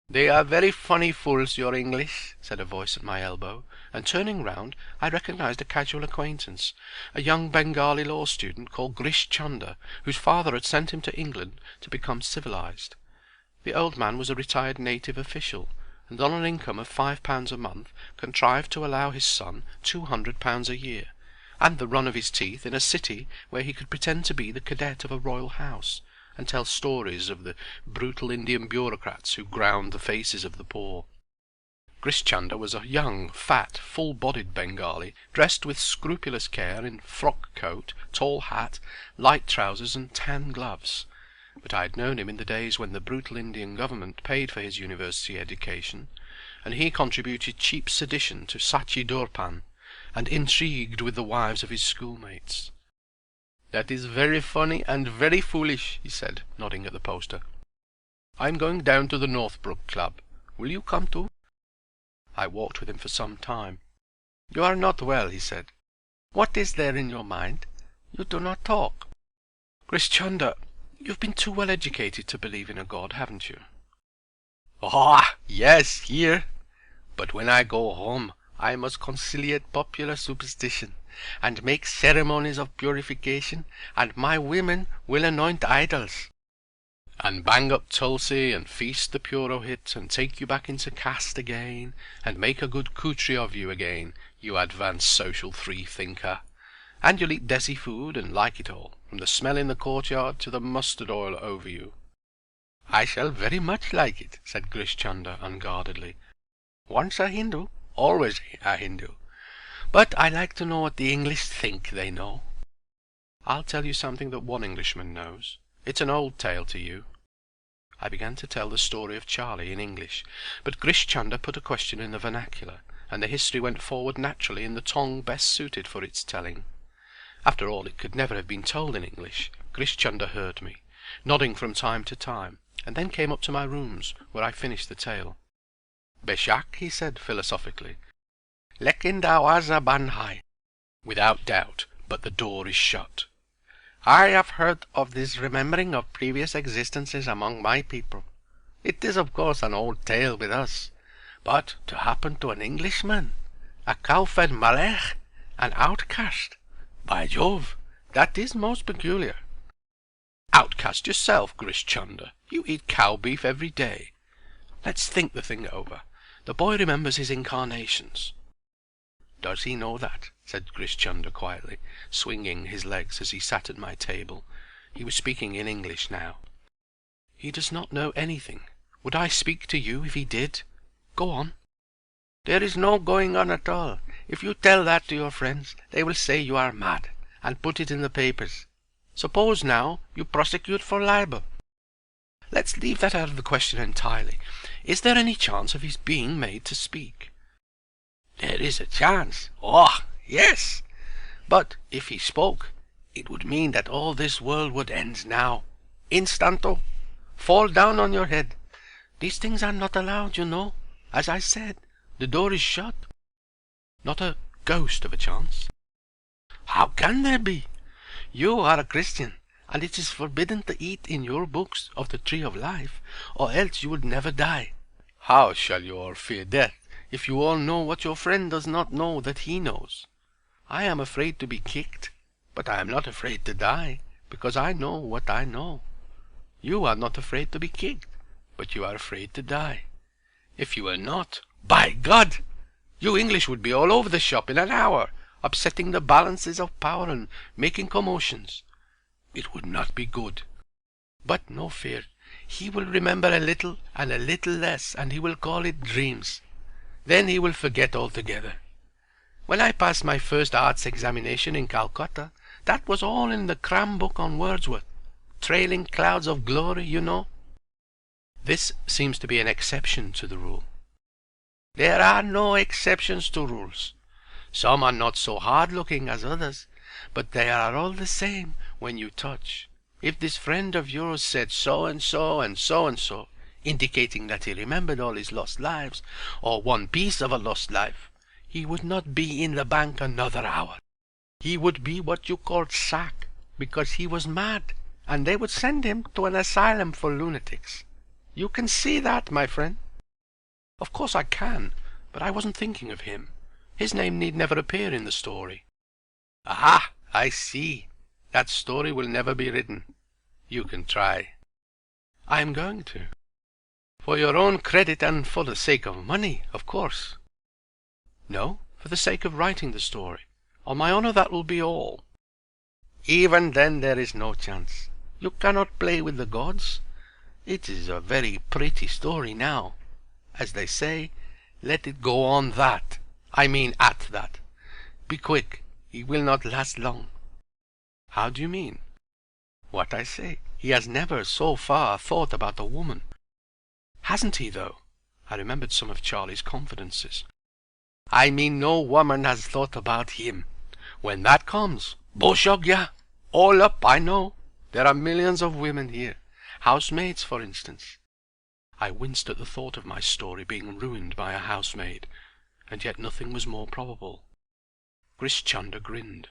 "They are very funny fools, your English," said a voice at my elbow, and turning round I recognized a casual acquaintance, a young Bengali law student called Grish Chunder, whose father had sent him to England to become civilized. The old man was a retired native official, and on an income of £5 a month contrived to allow his son £200 a year, and the run of his teeth in a city where he could pretend to be the cadet of a royal house, and tell stories of the brutal Indian bureaucrats who ground the faces of the poor. Grish Chunder was a young, fat, full-bodied Bengali, dressed with scrupulous care in frock coat, tall hat, light trousers, and tan gloves. But I had known him in the days when the brutal Indian government paid for his university education, and he contributed cheap sedition to Sachi Durpan, and intrigued with the wives of his schoolmates. "That is very funny and very foolish," he said, nodding at the poster. "I am going down to the Northbrook Club. Will you come too?" I walked with him for some time. "You are not well," he said. "What is there in your mind? You do not talk." "Grish Chunder, you've been too well educated to believe in a God, haven't you?" "Ah, yes, here. But when I go home I must conciliate popular superstition, and make ceremonies of purification, and my women will anoint idols." "And bang up Tulsi, and feast the Purohit, and take you back into caste again, and make a good Kutri of you again, you advanced social free-thinker. And you'll eat desi food and like it all, from the smell in the courtyard to the mustard oil over you." "I shall very much like it," said Grish Chunder unguardedly. "Once a Hindu, always a Hindu. But I like to know what the English think they know." "I'll tell you something that one Englishman knows. It's an old tale to you." I began to tell the story of Charlie in English, but Grish Chunder put a question in the vernacular, and the history went forward naturally in the tongue best suited for its telling. After all, it could never have been told in English. Grish Chunder heard me, nodding from time to time, and then came up to my rooms, where I finished the tale. "Beshak," he said philosophically. "Lekin dawaza banhai." "Without doubt, but the door is shut." "I have heard of this remembering of previous existences among my people. It is of course an old tale with us, but to happen to an Englishman! A cow-fed malech? An outcast? By Jove, that is most peculiar. Outcast yourself, Grish Chunder. You eat cow beef every day. Let's think the thing over. The boy remembers his incarnations. Does he know that? Said Grish Chunder quietly, swinging his legs as he sat at my table. He was speaking in English now. He does not know anything. Would I speak to you if he did? Go on. There is no going on at all. If you tell that to your friends, they will say you are mad, and put it in the papers. Suppose, now, you prosecute for libel. Let's leave that out of the question entirely. Is there any chance of his being made to speak? There is a chance. Oh, yes. But if he spoke, it would mean that all this world would end now. Instanto. Fall down on your head. These things are not allowed, you know. As I said, the door is shut. Not a ghost of a chance. How can there be? You are a Christian, and it is forbidden to eat in your books of the tree of life, or else you would never die. How shall you all fear death, if you all know what your friend does not know that he knows? I am afraid to be kicked, but I am not afraid to die, because I know what I know. You are not afraid to be kicked, but you are afraid to die. If you were not, by God! You English would be all over the shop in an hour, upsetting the balances of power and making commotions. It would not be good. But no fear, he will remember a little and a little less, and he will call it dreams. Then he will forget altogether. When I passed my first arts examination in Calcutta, that was all in the cram book on Wordsworth. Trailing clouds of glory, you know. This seems to be an exception to the rule. There are no exceptions to rules. Some are not so hard-looking as others, but they are all the same when you touch. If this friend of yours said so-and-so and so-and-so, indicating that he remembered all his lost lives, or one piece of a lost life, he would not be in the bank another hour. He would be what you call sack, because he was mad, and they would send him to an asylum for lunatics. You can see that, my friend. Of course I can, but I wasn't thinking of him. His name need never appear in the story. Aha, I see. That story will never be written. You can try. I am going to. For your own credit and for the sake of money, of course. No, for the sake of writing the story. On my honor, that will be all. Even then there is no chance. You cannot play with the gods. It is a very pretty story now. As they say, let it go on that. I mean at that. Be quick. He will not last long. How do you mean? What I say. He has never so far thought about a woman. Hasn't he, though? I remembered some of Charlie's confidences. I mean no woman has thought about him. When that comes, Boshogya, all up, I know. There are millions of women here. Housemaids, for instance. I winced at the thought of my story being ruined by a housemaid, and yet nothing was more probable. Grish Chunder grinned.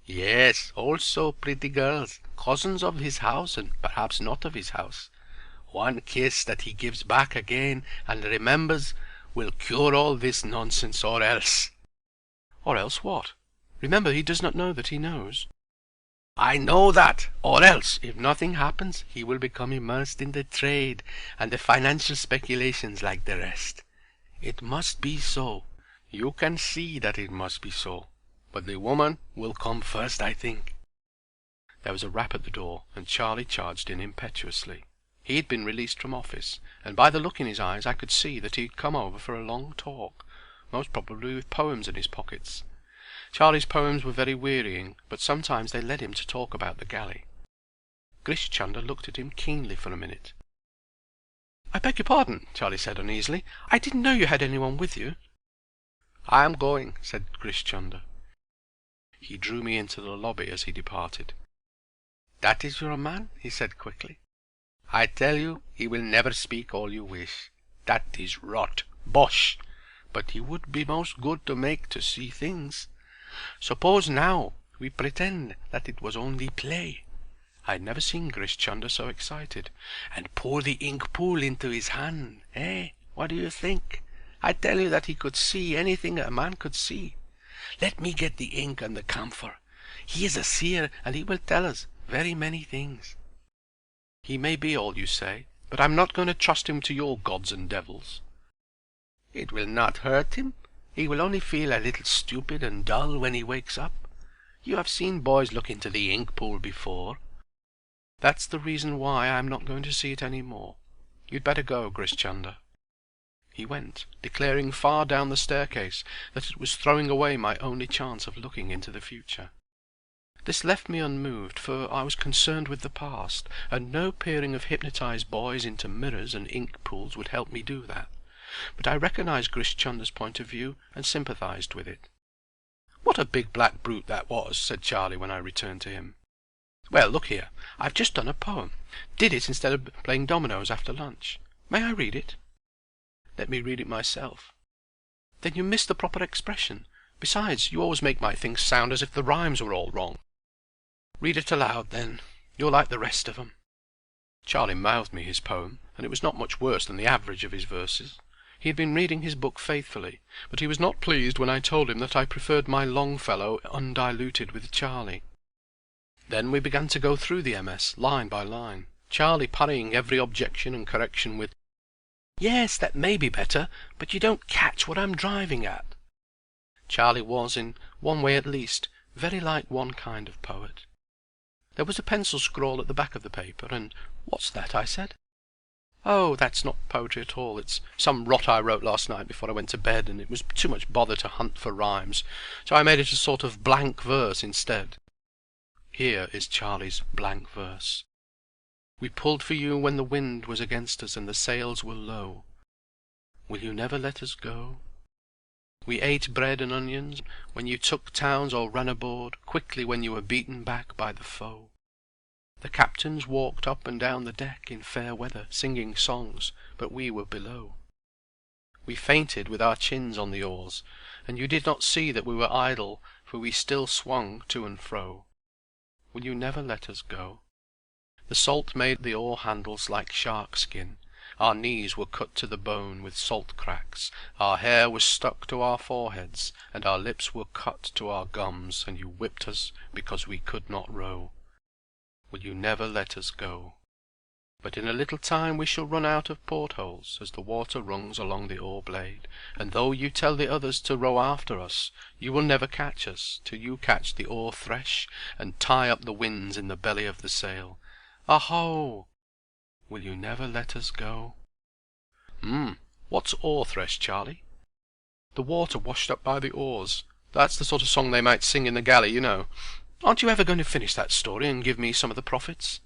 Yes, also pretty girls, cousins of his house and perhaps not of his house. One kiss that he gives back again and remembers will cure all this nonsense, or else. Or else what? Remember, he does not know that he knows. I know that, or else, if nothing happens, he will become immersed in the trade and the financial speculations like the rest. It must be so. You can see that it must be so. But the woman will come first, I think. There was a rap at the door, and Charlie charged in impetuously. He had been released from office, and by the look in his eyes I could see that he had come over for a long talk, most probably with poems in his pockets. Charlie's poems were very wearying, but sometimes they led him to talk about the galley. Grish Chunder looked at him keenly for a minute. "I beg your pardon," Charlie said uneasily. "I didn't know you had anyone with you." "I am going," said Grish Chunder. He drew me into the lobby as he departed. "That is your man?" he said quickly. "I tell you, he will never speak all you wish. That is rot, bosh. But he would be most good to make to see things. Suppose now we pretend that it was only play." I had never seen Grish Chunder so excited. "And pour the ink pool into his hand, eh? What do you think? I tell you that he could see anything a man could see. Let me get the ink and the camphor. He is a seer, and he will tell us very many things." "He may be all you say, but I'm not going to trust him to your gods and devils." "It will not hurt him. He will only feel a little stupid and dull when he wakes up. You have seen boys look into the ink pool before." "That's the reason why I'm not going to see it any more. You'd better go, Grish Chunder." He went, declaring far down the staircase that it was throwing away my only chance of looking into the future. This left me unmoved, for I was concerned with the past, and no peering of hypnotized boys into mirrors and ink pools would help me do that. But I recognized Grish Chunder's point of view and sympathized with it. "What a big black brute that was," said Charlie when I returned to him. "Well, look here, I've just done a poem. Did it instead of playing dominoes after lunch. May I read it?" "Let me read it myself." "Then you missed the proper expression. Besides, you always make my things sound as if the rhymes were all wrong." "Read it aloud, then. You're like the rest of 'em." Charlie mouthed me his poem, and it was not much worse than the average of his verses. He had been reading his book faithfully, but he was not pleased when I told him that I preferred my Longfellow undiluted with Charlie. Then we began to go through the MS, line by line, Charlie parrying every objection and correction with, "Yes, that may be better, but you don't catch what I'm driving at." Charlie was, in one way at least, very like one kind of poet. There was a pencil scrawl at the back of the paper, and "What's that?" I said. "Oh, that's not poetry at all. It's some rot I wrote last night before I went to bed, and it was too much bother to hunt for rhymes, so I made it a sort of blank verse instead." Here is Charlie's blank verse. "We pulled for you when the wind was against us and the sails were low. Will you never let us go? We ate bread and onions when you took towns or ran aboard quickly when you were beaten back by the foe. The captains walked up and down the deck in fair weather singing songs, but we were below. We fainted with our chins on the oars, and you did not see that we were idle, for we still swung to and fro. Will you never let us go? The salt made the oar handles like shark skin. Our knees were cut to the bone with salt cracks. Our hair was stuck to our foreheads, and our lips were cut to our gums, and you whipped us because we could not row. Will you never let us go? But in a little time we shall run out of portholes as the water runs along the oar blade, and though you tell the others to row after us, you will never catch us till you catch the oar thresh and tie up the winds in the belly of the sail. Aho! Will you never let us go?" What's oar thresh, Charlie?" "The water washed up by the oars. That's the sort of song they might sing in the galley, you know. Aren't you ever going to finish that story and give me some of the profits?"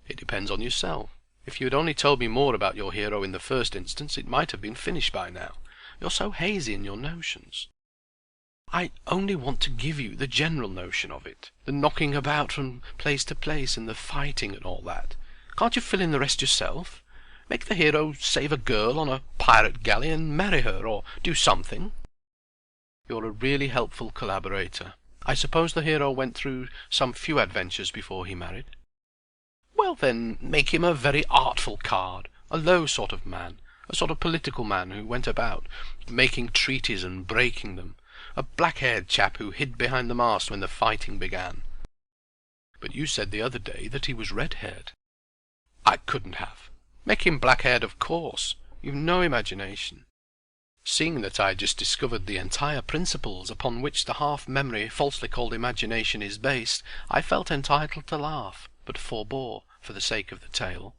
"It depends on yourself. If you had only told me more about your hero in the first instance, it might have been finished by now. You're so hazy in your notions." "I only want to give you the general notion of it, the knocking about from place to place and the fighting and all that. Can't you fill in the rest yourself? Make the hero save a girl on a pirate galley and marry her, or do something." "You're a really helpful collaborator. I suppose the hero went through some few adventures before he married?" "Well, then, make him a very artful card, a low sort of man, a sort of political man who went about making treaties and breaking them, a black-haired chap who hid behind the mast when the fighting began." "But you said the other day that he was red-haired." "I couldn't have. Make him black-haired, of course. You've no imagination." Seeing that I had just discovered the entire principles upon which the half-memory falsely called imagination is based, I felt entitled to laugh, but forbore for the sake of the tale.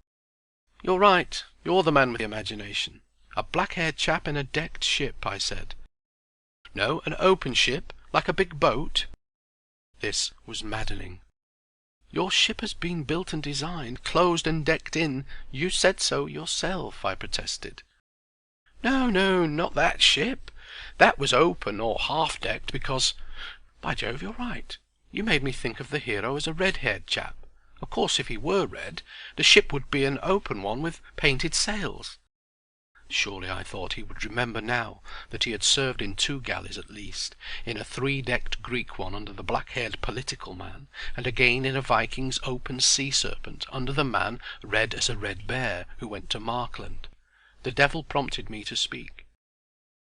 "You're right. You're the man with the imagination. A black-haired chap in a decked ship," I said. "No, an open ship, like a big boat." This was maddening. "Your ship has been built and designed, closed and decked in. You said so yourself," I protested. "No, not that ship. That was open or half-decked because— By Jove, you're right. You made me think of the hero as a red-haired chap. Of course, if he were red, the ship would be an open one with painted sails." Surely I thought he would remember now that he had served in 2 galleys at least, in a 3-decked Greek one under the black-haired political man, and again in a Viking's open sea-serpent under the man red as a red bear who went to Markland. The devil prompted me to speak.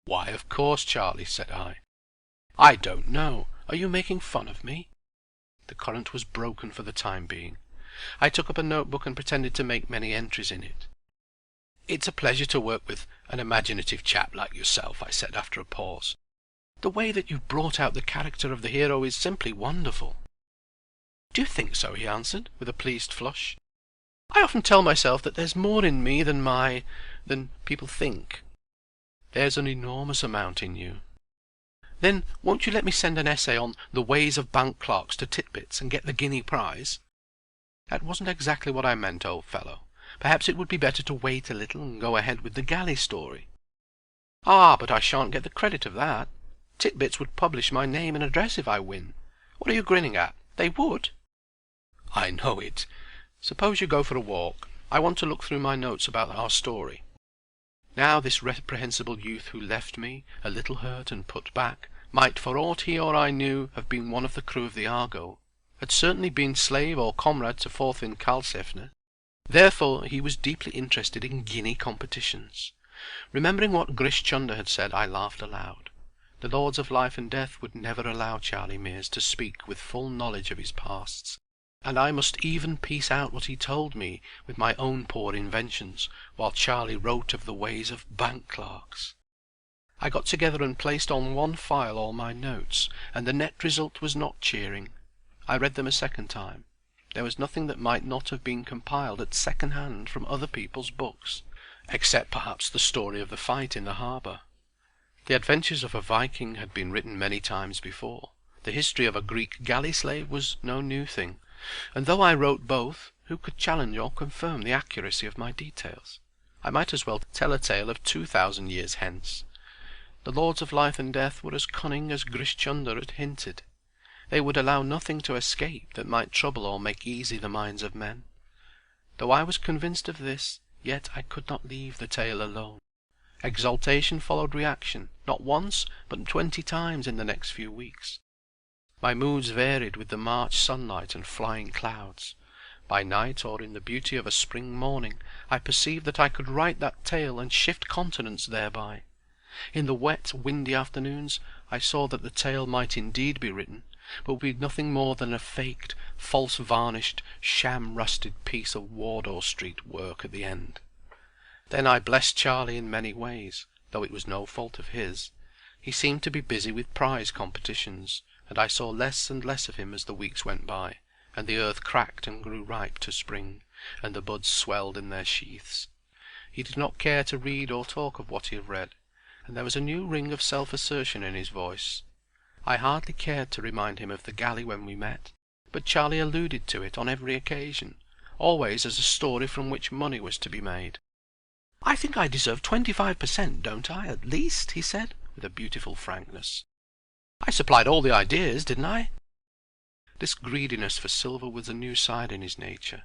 "Why, of course, Charlie," said I. "I don't know. Are you making fun of me?" The current was broken for the time being. I took up a notebook and pretended to make many entries in it. "It's a pleasure to work with an imaginative chap like yourself," I said after a pause. "The way that you've brought out the character of the hero is simply wonderful." "Do you think so?" he answered, with a pleased flush. "I often tell myself that there's more in me than people think." "There's an enormous amount in you." "Then won't you let me send an essay on the ways of bank clerks to Titbits and get the guinea prize?" "That wasn't exactly what I meant, old fellow. Perhaps it would be better to wait a little and go ahead with the galley story." "Ah, but I shan't get the credit of that. Titbits would publish my name and address if I win. What are you grinning at? They would." "I know it. Suppose you go for a walk. I want to look through my notes about our story." Now this reprehensible youth who left me, a little hurt and put back, might for aught he or I knew have been one of the crew of the Argo, had certainly been slave or comrade to Thorfinn Karlsefne. Therefore he was deeply interested in guinea competitions. Remembering what Grish Chunder had said, I laughed aloud. The Lords of Life and Death would never allow Charlie Mears to speak with full knowledge of his pasts, and I must even piece out what he told me with my own poor inventions, while Charlie wrote of the ways of bank clerks. I got together and placed on one file all my notes, and the net result was not cheering. I read them a second time. There was nothing that might not have been compiled at second hand from other people's books, except perhaps the story of the fight in the harbour. The adventures of a Viking had been written many times before. The history of a Greek galley slave was no new thing, and though I wrote both, who could challenge or confirm the accuracy of my details? I might as well tell a tale of 2000 years hence. The Lords of Life and Death were as cunning as Grish Chunder had hinted. They would allow nothing to escape that might trouble or make easy the minds of men. Though I was convinced of this, yet I could not leave the tale alone. Exaltation followed reaction, not once, but 20 times in the next few weeks. My moods varied with the March sunlight and flying clouds. By night, or in the beauty of a spring morning, I perceived that I could write that tale and shift continents thereby. In the wet, windy afternoons, I saw that the tale might indeed be written, but would be nothing more than a faked, false-varnished, sham-rusted piece of Wardour Street work at the end. Then I blessed Charlie in many ways, though it was no fault of his. He seemed to be busy with prize competitions, and I saw less and less of him as the weeks went by, and the earth cracked and grew ripe to spring, and the buds swelled in their sheaths. He did not care to read or talk of what he had read, and there was a new ring of self-assertion in his voice. I hardly cared to remind him of the galley when we met, but Charlie alluded to it on every occasion, always as a story from which money was to be made. "I think I deserve 25%, don't I, at least?" he said, with a beautiful frankness. "I supplied all the ideas, didn't I?" This greediness for silver was a new side in his nature.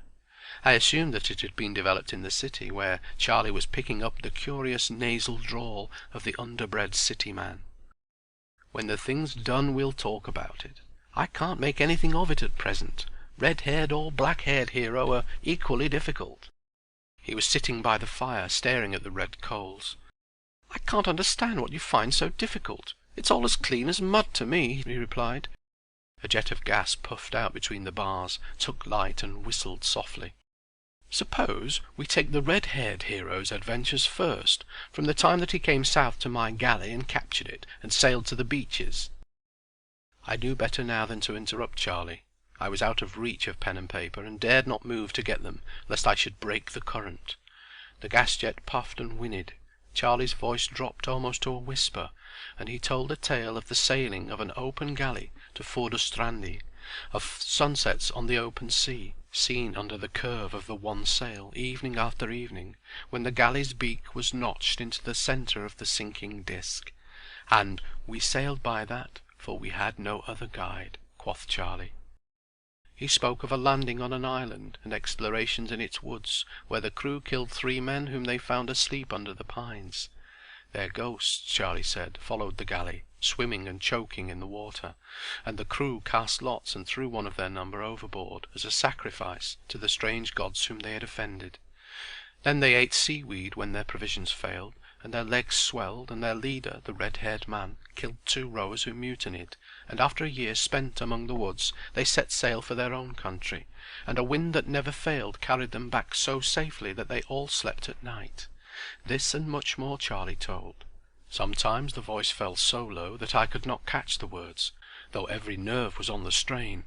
I assumed that it had been developed in the city, where Charlie was picking up the curious nasal drawl of the underbred city man. "When the thing's done we'll talk about it. I can't make anything of it at present. Red-haired or black-haired hero are equally difficult." He was sitting by the fire, staring at the red coals. "I can't understand what you find so difficult. It's all as clean as mud to me," he replied. A jet of gas puffed out between the bars, took light and whistled softly. "Suppose we take the red-haired hero's adventures first, from the time that he came south to my galley and captured it, and sailed to the beaches." I knew better now than to interrupt Charlie. I was out of reach of pen and paper, and dared not move to get them, lest I should break the current. The gas jet puffed and whinnied. Charlie's voice dropped almost to a whisper, and he told a tale of the sailing of an open galley to Furdurstrandi, of sunsets on the open sea, seen under the curve of the one sail evening after evening, when the galley's beak was notched into the centre of the sinking disk. And "we sailed by that, for we had no other guide," quoth Charlie. He spoke of a landing on an island, and explorations in its woods, where the crew killed 3 men whom they found asleep under the pines. Their ghosts, Charlie said, followed the galley, swimming and choking in the water, and the crew cast lots and threw one of their number overboard as a sacrifice to the strange gods whom they had offended. Then they ate seaweed when their provisions failed, and their legs swelled, and their leader, the red-haired man, killed 2 rowers who mutinied, and after a year spent among the woods they set sail for their own country, and a wind that never failed carried them back so safely that they all slept at night. This and much more Charlie told. Sometimes the voice fell so low that I could not catch the words, though every nerve was on the strain.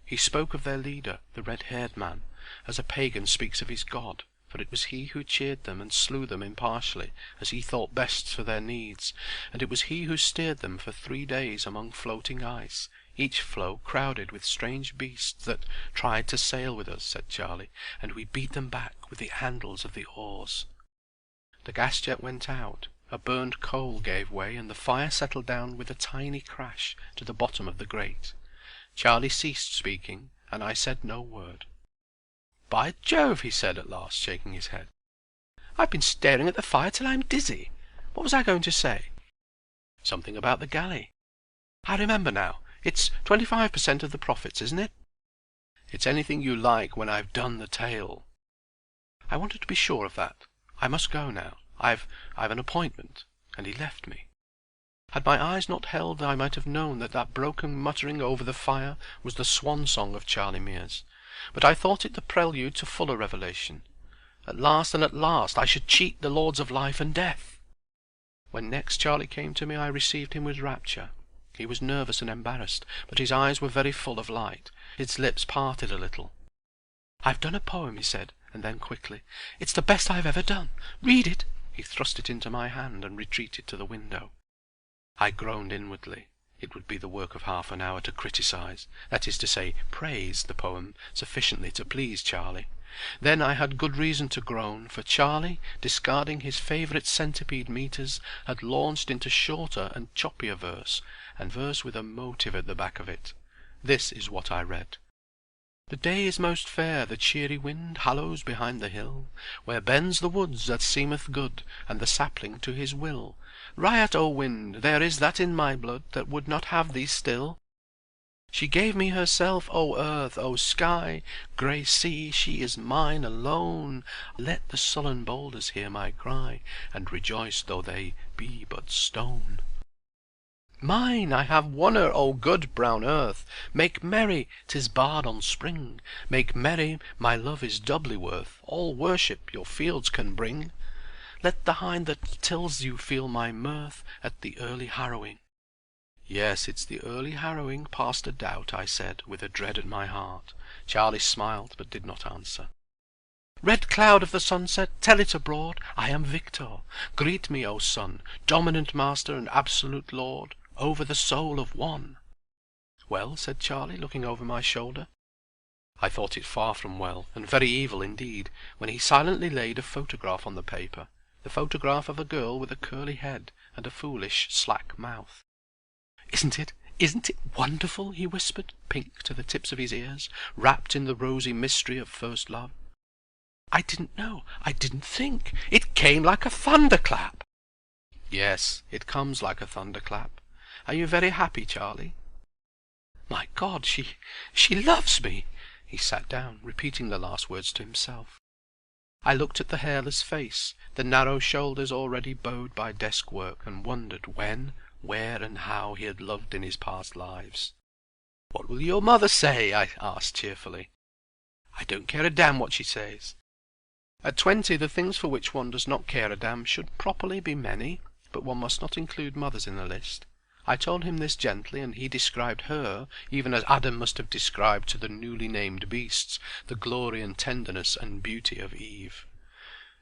He spoke of their leader, the red-haired man, as a pagan speaks of his god, for it was he who cheered them and slew them impartially as he thought best for their needs, and it was he who steered them for 3 days among floating ice, each floe crowded with strange beasts that tried to sail with us, said Charlie, and we beat them back with the handles of the oars. The gas jet went out, a burned coal gave way, and the fire settled down with a tiny crash to the bottom of the grate. Charlie ceased speaking, and I said no word. "By Jove," he said at last, shaking his head. "I've been staring at the fire till I'm dizzy. What was I going to say?" "Something about the galley." "I remember now. It's 25% of the profits, isn't it?" "It's anything you like when I've done the tale." "I wanted to be sure of that. I must go now. I've an appointment." And he left me. Had my eyes not held, I might have known that that broken muttering over the fire was the swan song of Charlie Mears. But I thought it the prelude to fuller revelation. At last and at last I should cheat the lords of life and death. When next Charlie came to me I received him with rapture. He was nervous and embarrassed, but his eyes were very full of light. His lips parted a little. "I've done a poem," he said, and then quickly, "It's the best I've ever done. Read it." He thrust it into my hand and retreated to the window. I groaned inwardly. It would be the work of half an hour to criticize, that is to say, praise the poem sufficiently to please Charlie. Then I had good reason to groan, for Charlie, discarding his favourite centipede metres, had launched into shorter and choppier verse, and verse with a motive at the back of it. This is what I read. The day is most fair, the cheery wind halloos behind the hill, where bends the woods that seemeth good, and the sapling to his will. Riot, O wind, there is that in my blood that would not have thee still. She gave me herself, O earth, O sky, grey sea, she is mine alone. Let the sullen boulders hear my cry, and rejoice though they be but stone. Mine, I have won her, O good brown earth. Make merry, 'tis bard on spring. Make merry, my love is doubly worth all worship your fields can bring. Let the hind that tills you feel my mirth at the early harrowing. Yes, it's the early harrowing, past a doubt, I said, with a dread at my heart. Charlie smiled, but did not answer. Red cloud of the sunset, tell it abroad, I am victor. Greet me, O sun, dominant master and absolute lord, over the soul of one. Well, said Charlie, looking over my shoulder. I thought it far from well, and very evil indeed, when he silently laid a photograph on the paper, the photograph of a girl with a curly head and a foolish, slack mouth. Isn't it wonderful? He whispered, pink to the tips of his ears, wrapped in the rosy mystery of first love. I didn't know. I didn't think. It came like a thunderclap. Yes, it comes like a thunderclap. Are you very happy, Charlie? My God, she loves me. He sat down, repeating the last words to himself. I looked at the hairless face, the narrow shoulders already bowed by desk work, and wondered when, where, and how he had loved in his past lives. What will your mother say? I asked cheerfully. I don't care a damn what she says. At 20, the things for which one does not care a damn should properly be many, but one must not include mothers in the list. I told him this gently, and he described her, even as Adam must have described to the newly named beasts the glory and tenderness and beauty of Eve.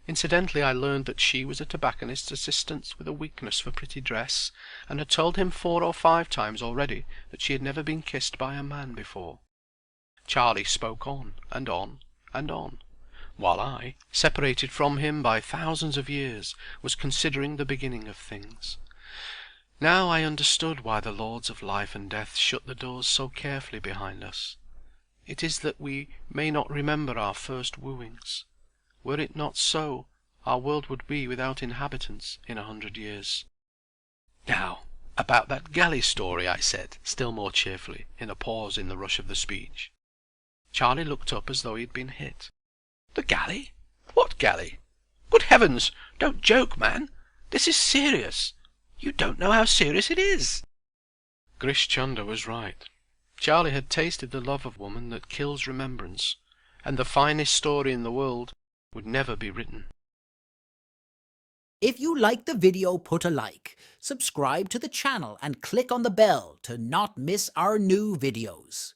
Incidentally, I learned that she was a tobacconist's assistant with a weakness for pretty dress, and had told him 4 or 5 times already that she had never been kissed by a man before. Charlie spoke on, and on, and on, while I, separated from him by thousands of years, was considering the beginning of things. Now I understood why the lords of life and death shut the doors so carefully behind us. It is that we may not remember our first wooings. Were it not so, our world would be without inhabitants in 100 years. Now, about that galley story, I said, still more cheerfully, in a pause in the rush of the speech. Charlie looked up as though he had been hit. The galley? What galley? Good heavens, don't joke, man. This is serious. You don't know how serious it is." Grish Chunder was right. Charlie had tasted the love of woman that kills remembrance, and the finest story in the world would never be written. If you like the video, put a like, subscribe to the channel and click on the bell to not miss our new videos.